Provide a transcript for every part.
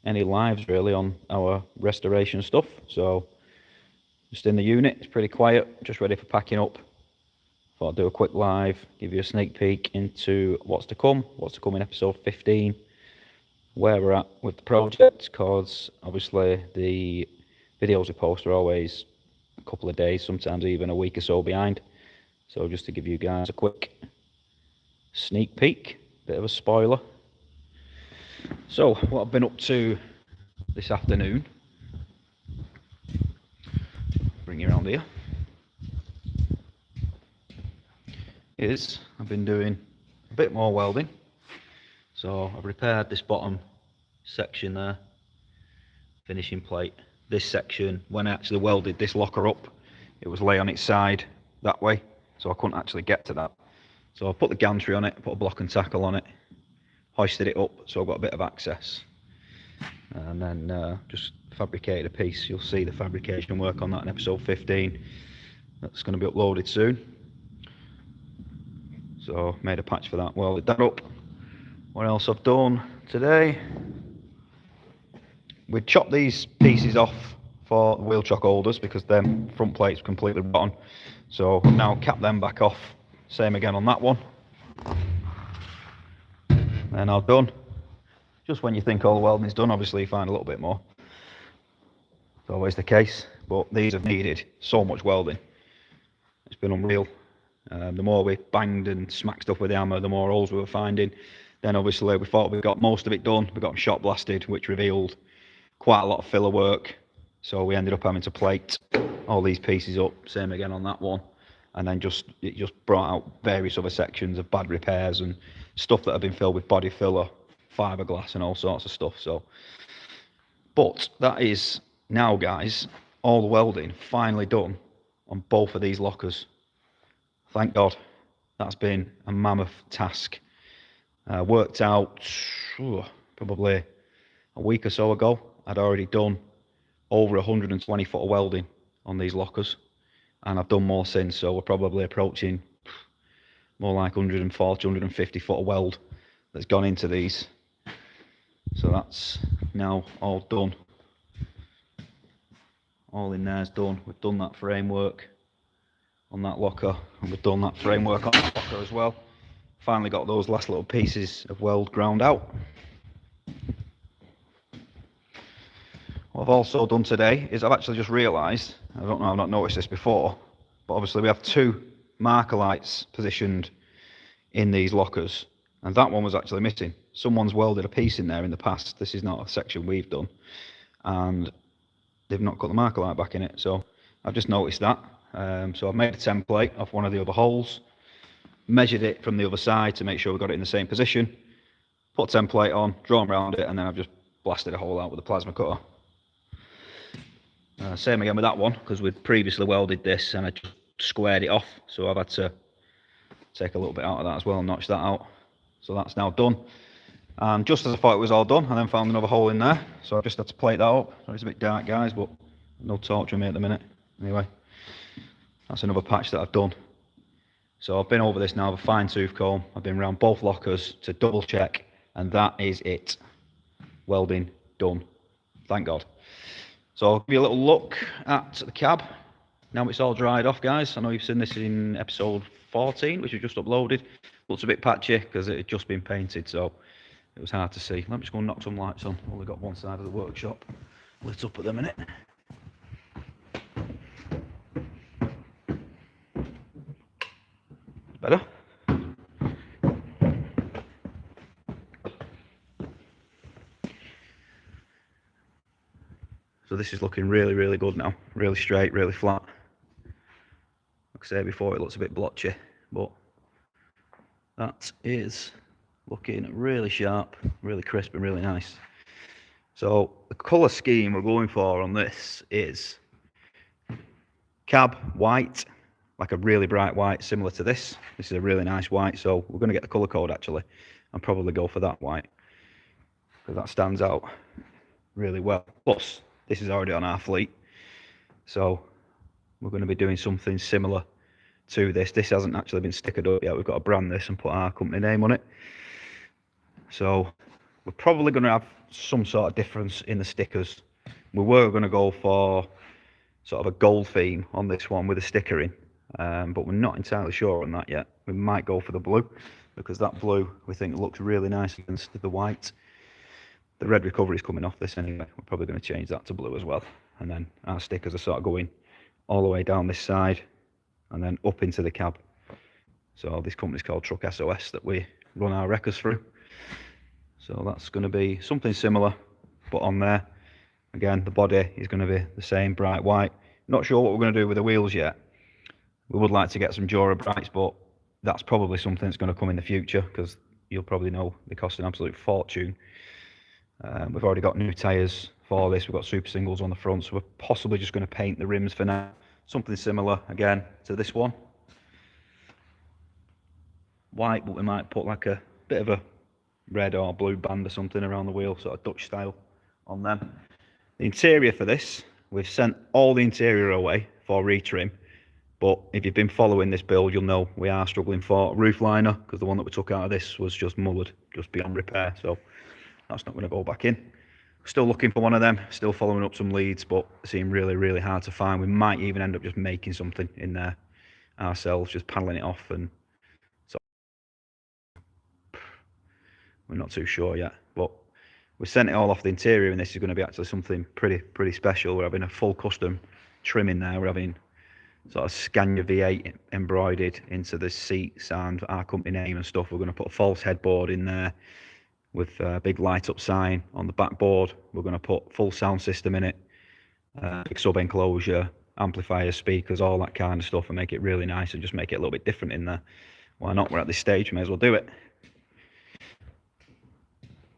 any lives really on our restoration stuff. So just in the unit, it's pretty quiet, just ready for packing up. Thought I'd do a quick live, give you a sneak peek into what's to come in episode 15, where we're at with the project, because obviously the videos we post are always a couple of days, sometimes even a week or so behind. So just to give you guys a quick sneak peek, bit of a spoiler. So what I've been up to this afternoon, bring you around here, is I've been doing a bit more welding. So I've repaired this bottom section there, finishing plate. This section, when I actually welded this locker up, it was lay on its side that way, so I couldn't actually get to that. So I put the gantry on it, put a block and tackle on it, hoisted it up so I've got a bit of access, and then just fabricated a piece. You'll see the fabrication work on that in episode 15. That's going to be uploaded soon. So made a patch for that, welded that up. What else I've done today? We chopped these pieces off for the wheel chock holders because them front plates were completely rotten. So now cap them back off. Same again on that one. And I've done. Just when you think all the welding is done, obviously you find a little bit more. It's always the case, but these have needed so much welding. It's been unreal. The more we banged and smacked stuff with the hammer, the more holes we were finding. Then obviously we thought we got most of it done. We got them shot blasted, which revealed quite a lot of filler work. So we ended up having to plate all these pieces up. Same again on that one. And then it just brought out various other sections of bad repairs and stuff that had been filled with body filler, fiberglass and all sorts of stuff. So, but that is now, guys, all the welding finally done on both of these lockers. Thank God. That's been a mammoth task. Worked out probably a week or so ago. I'd already done over 120 foot of welding on these lockers, and I've done more since, so we're probably approaching more like 140, 150 foot of weld that's gone into these. So that's now all done. All in there's done. We've done that framework on that locker, and we've done that framework on that locker as well. Finally got those last little pieces of weld ground out. What I've also done today is I've actually just realised, I don't know, I've not noticed this before, but obviously we have two marker lights positioned in these lockers, and that one was actually missing. Someone's welded a piece in there in the past. This is not a section we've done, and they've not got the marker light back in it, so I've just noticed that. So I've made a template off one of the other holes, measured it from the other side to make sure we got it in the same position, put a template on, drawn around it, and then I've just blasted a hole out with a plasma cutter. Same again with that one, because we'd previously welded this and I just squared it off, so I've had to take a little bit out of that as well and notch that out. So that's now done. And just as I thought it was all done, I then found another hole in there, so I just had to plate that up. So it's a bit dark, guys, but no torch with me at the minute. Anyway, that's another patch that I've done. So I've been over this now with a fine tooth comb. I've been around both lockers to double check, and that is it. Welding done. Thank God. So I'll give you a little look at the cab. Now it's all dried off, guys. I know you've seen this in episode 14, which we just uploaded. Looks a bit patchy because it had just been painted, so it was hard to see. Let me just go and knock some lights on. Only got one side of the workshop lit up at the minute. Better? So this is looking really, really good now. Really straight, really flat. Like I said before, it looks a bit blotchy, but that is looking really sharp, really crisp and really nice. So the colour scheme we're going for on this is cab white, like a really bright white, similar to this. This is a really nice white, so we're going to get the colour code actually and probably go for that white, because that stands out really well. Plus, this is already on our fleet, so we're going to be doing something similar to this. This hasn't actually been stickered up yet. We've got to brand this and put our company name on it. So we're probably going to have some sort of difference in the stickers. We were going to go for sort of a gold theme on this one with a sticker in, but we're not entirely sure on that yet. We might go for the blue, because that blue we think looks really nice against the white. The red recovery is coming off this anyway. We're probably going to change that to blue as well. And then our stickers are sort of going all the way down this side and then up into the cab. So this company's called Truck SOS that we run our wreckers through. So that's going to be something similar, but on there. Again, the body is going to be the same, bright white. Not sure what we're going to do with the wheels yet. We would like to get some Jura Brights, but that's probably something that's going to come in the future, because you'll probably know they cost an absolute fortune. We've already got new tyres for this. We've got super singles on the front, so we're possibly just going to paint the rims for now. Something similar, again, to this one. White, but we might put like a bit of a red or blue band or something around the wheel, sort of Dutch style on them. The interior for this, we've sent all the interior away for retrim, but if you've been following this build, you'll know we are struggling for a roof liner, because the one that we took out of this was just mullered, just beyond repair, so that's not going to go back in. Still looking for one of them, still following up some leads, but they seem really, really hard to find. We might even end up just making something in there ourselves, just paneling it off, and so we're not too sure yet, but we sent it all off the interior, and this is going to be actually something pretty special. We're having a full custom trim in there. We're having sort of Scania V8 embroidered into the seats and our company name and stuff. We're going to put a false headboard in there with a big light up sign on the backboard. We're going to put full sound system in it, big sub enclosure, amplifiers, speakers, all that kind of stuff, and make it really nice and just make it a little bit different in there. Why not? We're at this stage, we may as well do it.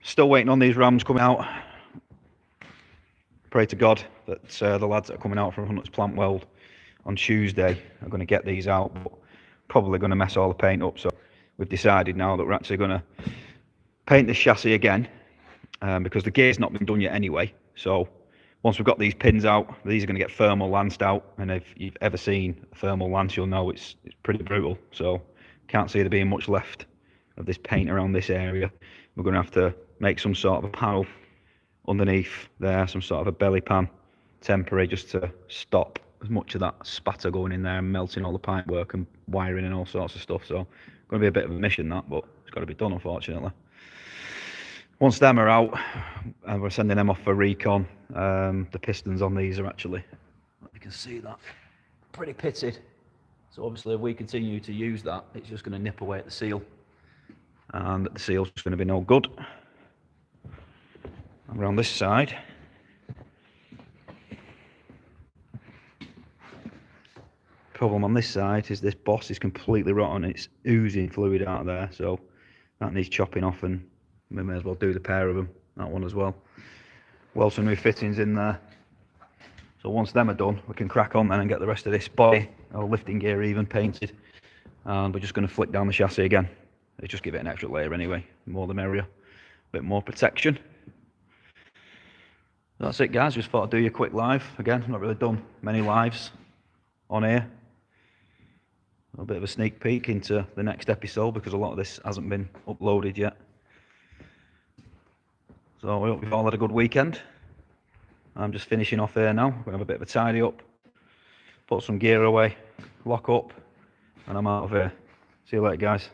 Still waiting on these rams coming out. Pray to God that the lads that are coming out from Hunter's Plant Weld on Tuesday are going to get these out, but probably going to mess all the paint up. So we've decided now that we're actually going to paint this chassis again, because the gear's not been done yet anyway. So once we've got these pins out, these are going to get thermal lanced out, and if you've ever seen a thermal lance, you'll know it's pretty brutal. So can't see there being much left of this paint around this area. We're going to have to make some sort of a panel underneath there, some sort of a belly pan, temporary, just to stop as much of that spatter going in there and melting all the pipe work and wiring and all sorts of stuff. So going to be a bit of a mission, that, but it's got to be done, unfortunately. Once them are out, and we're sending them off for recon. The pistons on these are actually, you can see that, pretty pitted. So obviously if we continue to use that, it's just going to nip away at the seal, and the seal's just going to be no good. Around this side, problem on this side is this boss is completely rotten. It's oozing fluid out of there, so that needs chopping off, and we may as well do the pair of them, that one as well. Weld some new fittings in there. So once them are done, we can crack on then and get the rest of this body, or lifting gear even, painted, and we're just going to flick down the chassis again. They just give it an extra layer anyway, the more the merrier, a bit more protection. That's it, guys. Just thought I'd do you a quick live. Again, I've not really done many lives on here. A bit of a sneak peek into the next episode, because a lot of this hasn't been uploaded yet. So I hope you've all had a good weekend. I'm just finishing off here now. We're going to have a bit of a tidy up, put some gear away, lock up, and I'm out of here. See you later, guys.